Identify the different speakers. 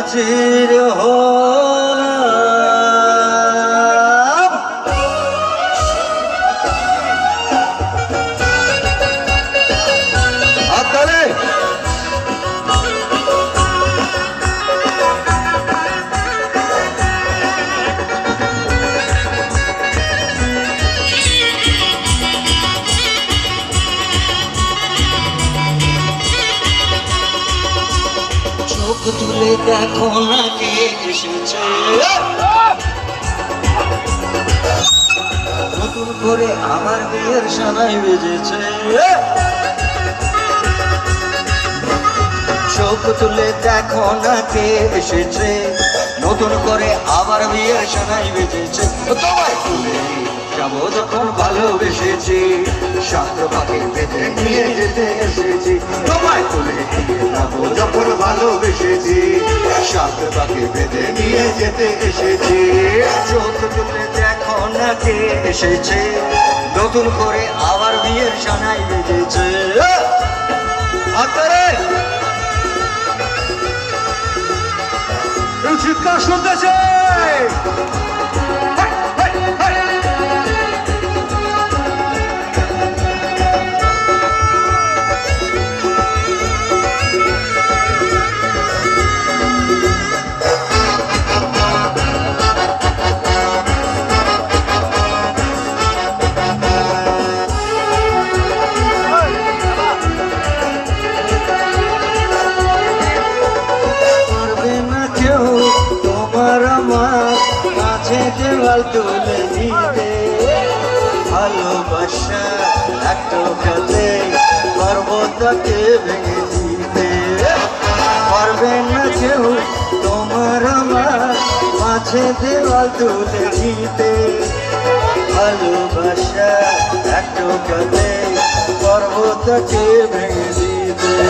Speaker 1: চির হলাম আকারে চোখ তুলে দেখো না কে এসেছে নতুন করে আমার বিয়ের সানাই বেজেছে চোখ তুলে দেখো না কে এসেছে নতুন করে আবার বিয়ের সানাই বেজেছে তোমায় তুলে যাবো যখন ভালোবেসেছি শাস্ত্র পাখি বেঁধে নিয়ে যেতে এসেছি তোমায় তুলে নিয়ে যাবো যখন ভালোবেসেছি শাস্ত্র পাখি বেঁধে নিয়ে যেতে এসেছি চোখ তুলে দেখো না কে এসেছে নতুন করে আবার বিয়ের সানাই বেজেছে আকারে চিৎকার শুনতেছে দেওয়াল তুলে দিতে ভালোবাসা একটা কালে পর্বতকে ভেঙে দিতে পারবে না কেউ তোমার আমার মাঝে দেওয়াল তুলে দিতে ভালোবাসা একটা কালে পর্বতকে ভেঙে দিতে